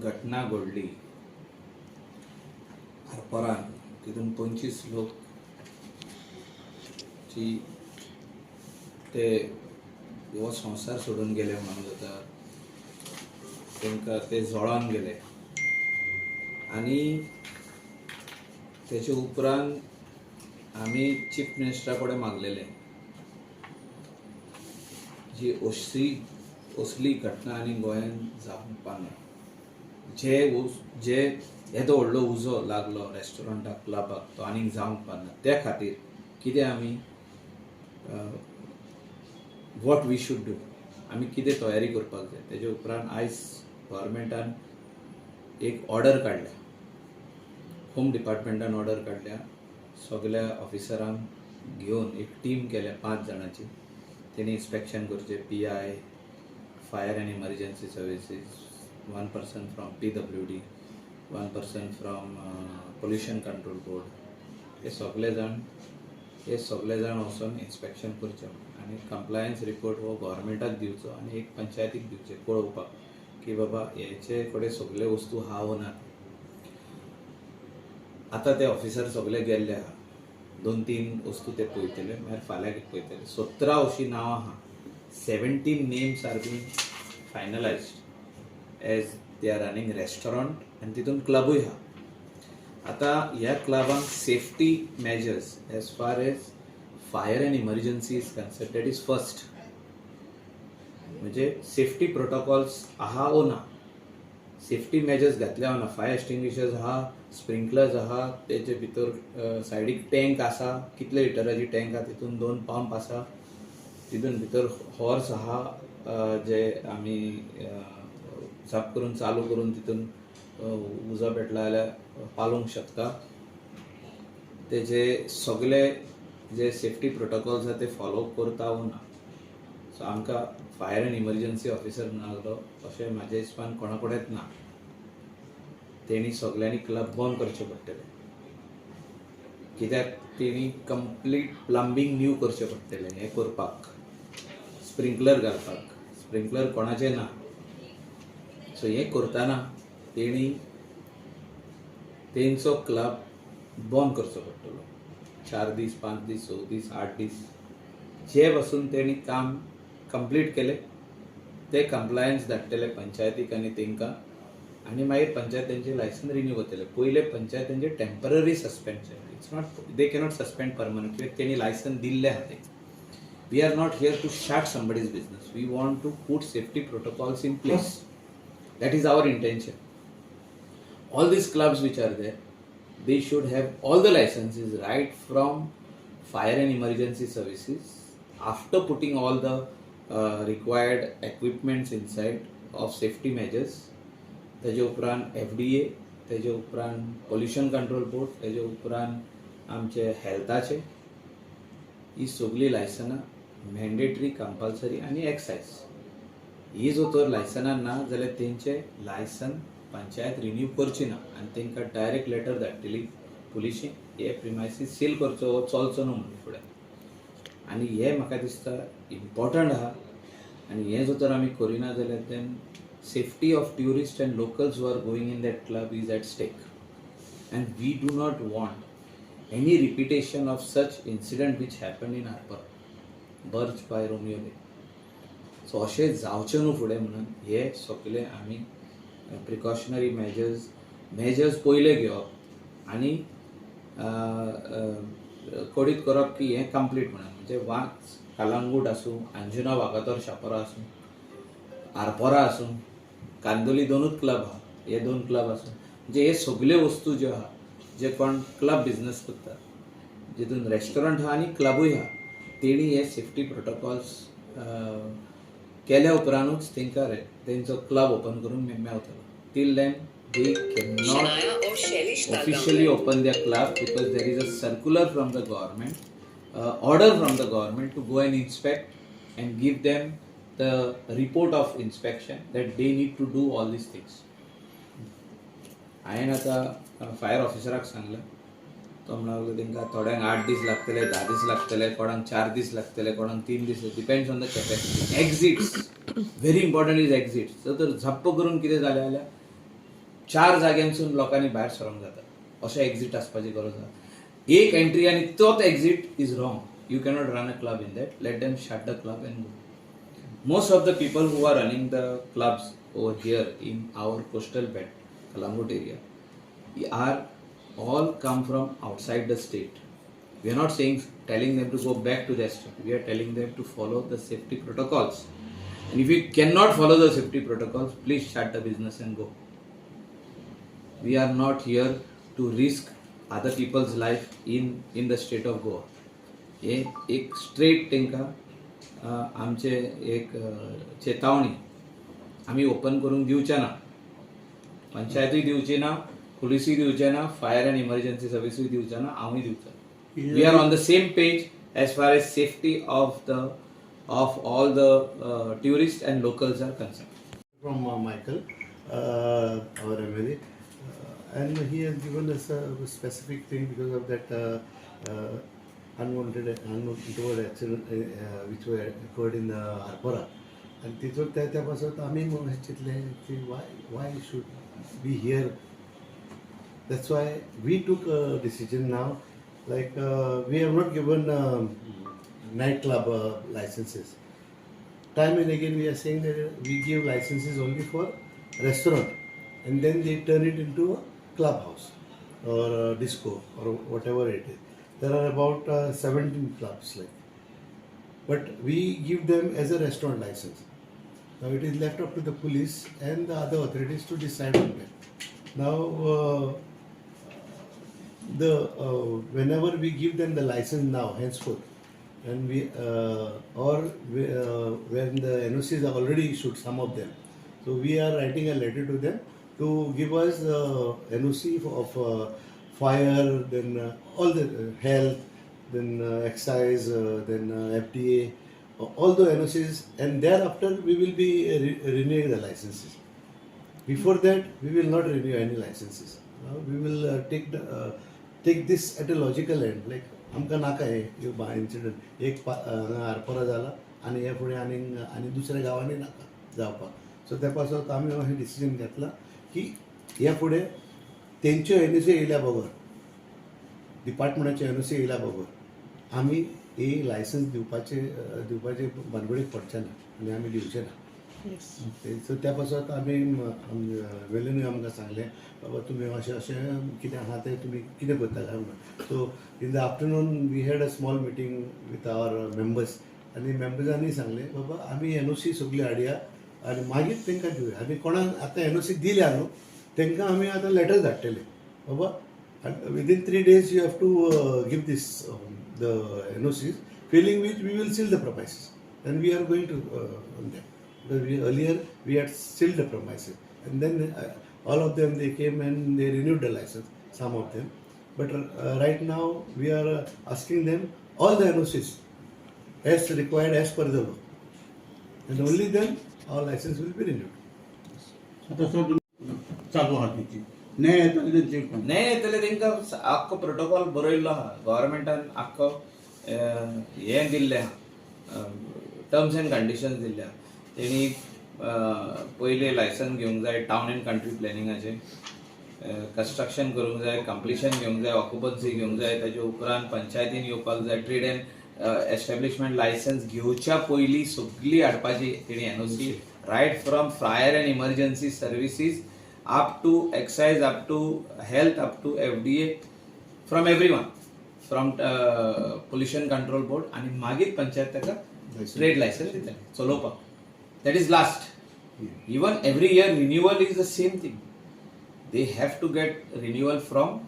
घटना घडली हरपरान, तितून 25 लोक जी ते हो संवसार सोडून गेले म्हणून जाता, तांकां ते जळोन गेले. आणि तेचे उपरांत आमी चीफ मिनिस्टरा कडेन मागलेले जी असली घटना आनी गोंयांत जावपाक ना. जे येदो व्हडलो उजो लागलो रेस्टॉरंटाक, क्लबाक, तो आनीक जावंक पावना. त्या खातीर कितें आमी वॉट वी शूड डू, आमी कितें तयारी करपाक जाय. तेजे उपरांत आयज गव्हर्मेंटान एक ऑर्डर काडल्या, होम डिपार्टमेंटान ऑर्डर काडल्या, सगळ्या ऑफिसरांक घेवन एक टीम केल्या 5 जाणांची. तेणी इन्स्पेक्शन करचें, PI, fire and emergency services, 1 person from PWD, 1 person from pollution control board. हे सगळे जाण वचून इन्स्पेक्शन करचें आनी कंप्लायन्स रिपोर्ट हो गव्हर्मेंटाक दिवचो आनी एक पंचायतीक दिवचे कळोवपाक की बाबा हेचे कडेन सगळे वस्तू हा वो ना. आतां ते ऑफिसर सगळे गेल्ले आहा, 2-3 वस्तू ते पळयतले, मागीर फाल्यां पळयतले. 17 अशीं नांवां आहा. 17 names are been finalised as they are running restaurant आनी तितून क्लबूय आहा. आतां ह्या क्लबांक safety measures as far as fire and emergency is concern, that is first. म्हणजे सेफ्टी प्रोटोकॉल्स आहा वो ना, सेफ्टी मेजर्स घातल्या ना. फायर एक्सटिंग्विशर्स आहा, स्प्रिंकलर्स आहा, तेचे भितर सायडीक टँक आसा, कितले लिटराची टँक आहा, तितून 2 पंप आसा, तितून भितर हॉर्स आहा जे आमी झाप करून चालू करून तितून उजो पेटला जाल्यार पालोवंक शकता. तेजे सगळे जे सेफ्टी प्रोटोकॉल्स आहा ते फॉलो करता वो ना. सो आमकां फायर एंड इमर्जन्सी ऑफिसर नागलो अशें म्हाज्या हिसपान कोणा कडेच ना. तेणी सगळ्यांनी क्लब बंद करचे पडटले, कित्याक तेणी कंप्लीट प्लंबिंग न्यू करचें पडटलें. हें करपाक, स्प्रिंकलर घालपाक, स्प्रिंकलर कोणाचे ना. सो हें करतना तेंचो क्लब बंद करचो पडटलो. 4 दीस, 5 दीस, 6 दीस, 8 दीस जे पासून तेणी काम कंप्लीट केले ते कंप्लायन्स धाडटले पंचायतीक आनी तेंकां, आनी मागीर पंचायतींचे लायसन रिन्यू करतले. पयले पंचायतींचे temporary suspension, it's not, they cannot suspend permanent, कित्याक तेणी लायसन दिल्ले आहा ते. We are not here to shut somebody's business, we want to put safety protocols in place. That is our intention. All these clubs which are there, they should have all the licenses right from fire and emergency services. After putting all the required equipments inside of safety measures, तेजे उपरांत FDA, तेजे उपरांत pollution control board, तेजे उपरांत आमचे हेल्थाचे, ही सगळी लायसनां mandatory, compulsory आनी excise. ही जो तर लायसनां ना जाल्यार तेंचे लायसन पंचायत रिन्यू करची ना आनी तेंकां डायरेक्ट लेटर धाडटली पुलिशें, हे प्रिमायसीस सील करचो, हो चलचो न्हू म्हणून फुडें. आनी हे म्हाका दिसता इम्पॉर्टंट आहा. आनी हें जर तर आमी करिना जाल्यार then safety of tourist and locals who are going in that club is at stake. And we do not want any repetition of such incident which happen in Arpora, Birch by Romeo Lane. So अशें जावचें न्हू फुडें म्हणून हे सगळे आमी precautionary measures पयले घेवप आनी कोडीत करप की हें कंप्लीट म्हणून. म्हणजे वांच, कालांगूट आसूं, अंजुना वागातोर शापोरा आसूं, आरपोरा आसूं, कांदोली 2च क्लब आहा, हे 2 क्लब आसूं, म्हणजे हे सगळे वस्तू ज्यो आहा, जे कोण क्लब बिजनेस करता, जितून रेस्टॉरंट आहा आनी क्लबूय आहा, तेणी हे सेफ्टी प्रोटोकॉल्स केल्या उपरांतूच तेंकां तेंचो क्लब ओपन करून मेवतलो. Till then they cannot officially open their club because there is a circular from the government, order from the government to go and inspect and give them the report of inspection that they need to do all these things. हांवें आतां fire ऑफिसराक सांगलें, तो म्हणून तेंकां थोड्यांक 8 दीस लागतले, 10 दीस लागतले, कोणाक 4 दीस लागतले, कोणाक 3 दीस, depends on the capacity. Exits, very important is exits. तर झप्प करून कितें जालें जाल्यार 4 जाग्यांसून लोकांनी भायर सरोंक जाता, अशें एक्झीट आसपाची गरज आसा. एक एंट्री आनी तोच exit is wrong. You cannot run a club in that. Let them shut the club and go. Most of the people who are running the clubs over here in our coastal belt, Kalangut area, are all come from outside the state. We are not telling them to go back to their state. We are telling them to follow the safety protocols. And if you cannot follow the safety protocols, please shut the business and go. We are not here to risk other people's life in the state of Goa. एक straight तेंकां आमचे एक चेतावणी आमी open करून दिवचे ना. पंचायतूय दिवची ना, पुलिसूय दिवचे ना, फायर अँड इमर्जन्सी सर्विसूय दिवचे ना, हांवूय दिवचे ना. We are on the same page as far as safety of all the tourists and locals are concerned. From Michael, our MLA, and he has given us a specific thing because of that unwanted accident which were occurred in Arpora. And तिथून त्यापासून आम्ही चिंतले की why should be here. That's why we took a decision now, like we have not given nightclub licenses. Time and again we are saying that we give licenses only for restaurant, and then they turn it into a clubhouse or a disco or whatever it is. There are about 17 clubs like, but we give them as a restaurant license. Now it is left up to the police and the other authorities to decide on that. Now whenever we give them the license now henceforth, and when the NOCs are already issued, some of them, so we are writing a letter to them to give us NOC of fire, then all the health, then excise, then FDA, all the NOCs, and thereafter we will be renewing the licenses. Before that, we will not renew any licenses. We will take this at a logical end. Like आमकां नाका हे बा incident एक आरपोरा जाला आनी हे फुडें आनी दुसऱ्या गांवांनी नाका जावपाक. सो त्या पासून आमी अशें डिसिजन घेतला की ह्या फुडें तेंच्यो NOC येयल्या बगर, डिपार्टमेंटाच्यो NOC येयल्या बगर आमी ही लायसन्स दिवपाचे भानगडीक पडचे ना आनी आमी दिवचे ना. सो त्या पासून आमी वेलेनूय आमकां सांगलें बाबा तुमी अशें कितें आहा तें तुमी कितें करता काय म्हणून. So in the afternoon we had a small meeting with our members, आनी मेंबर्सांनी सांगलें बाबा आमी NOC सगळी हाडया आनी मागीर तांकां दिवया. आनी कोणाक आतां NOC दिल्या न्हू तांकां आमी आतां लेटर धाडटले बाबा within 3 days you have to give this the NOCs, failing which we will seal the premises, and we are going to on that. Because earlier we had sealed the premises, and then all of them they came and they renewed the license, some of them. But right now we are asking them all the NOCs as required as per the law, and only then our license will be renewed. चालू आहा तिची न्याय येतले तेंचे नाही येतले तांकां आख्खो प्रोटोकॉल बरयल्लो आहा. गव्हर्मेंटान आख्खो हें दिल्लें आहा, टर्म्स एंड कंडिशन्स दिल्ले आहा. तेणी पयलें लायसन्स घेवंक जाय टावन एंड कंट्री प्लॅनिंगाचें, कंस्ट्रक्शन करूंक जाय, कंप्लिशन घेवंक जाय, ऑक्युपन्सी घेवंक जाय, ताचे उपरांत पंचायतीन येवपाक जाय, ट्रेड एंड एस्टॅब्लिशमेंट लायसन्स घेवच्या पयलीं सगळी हाडपाची तेणी NOC, right from fire and emergency services up to excise, up to health, up to FDA, from everyone, from pollution control board, आणि मागीर पंचायत ताका ट्रेड लायसन्स दितले चलोवपाक. That is last. Even every year renewal is the same thing. They have to get renewal from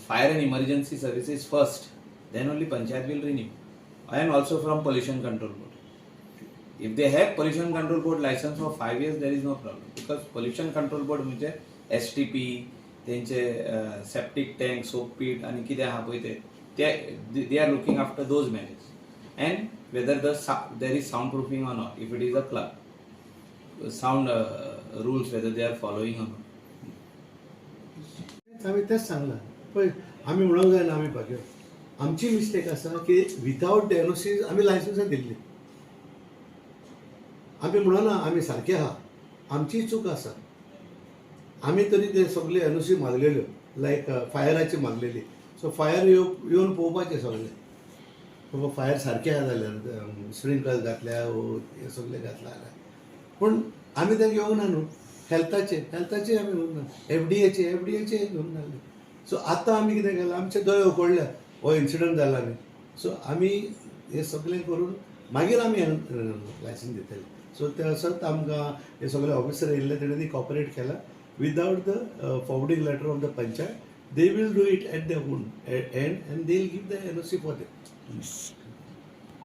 fire and emergency services first, then only panchayat will renew, and also from pollution control board. If they have pollution control board license for 5 years, there is no problem, because pollution control board म्हणजे STP, तेंचे septic tank, soak pit आणि कितें आहा पळय ते they are looking after those matters, and whether there is soundproofing or not, if it is a club, sound rules whether they are following or not. आमी तेच सांगला पळय आमी म्हणूंक जायना आमी पाक्यो आमची मिस्टेक आसा की विथआउट NOCs आमी लायसन्सां दिल्ली. आमी म्हणना आमी सारके आहा, आमची चूक आसा. आमी तरी ते सगळे एनओसी मागलेल्यो लायक फायराची मागलेली. सो फायर येवन पळोवपाचें सगळें बाबा फायर सारकें आहा जाल्यार स्प्रिंकलर घातल्या हे सगळें घातला जाल्यार. पूण आमी तें घेवंक ना न्हू. हेल्थाचे आमी घेवंक ना. एफडीएचे घेवंक नासले. सो आतां आमी कितें केलां, आमचे दोळे उकडल्या हो इन्सिडंट जाला न्ही. सो आमी हें सगळें करून मागीर आमी लायसन्स दितले. सो ते असोच आमकां हे सगळे ऑफिसर येयल्ले तेणें कॉपरेट केला without the forwarding letter of the panchayat. They will do it at their own end and they'll give the NOC for them.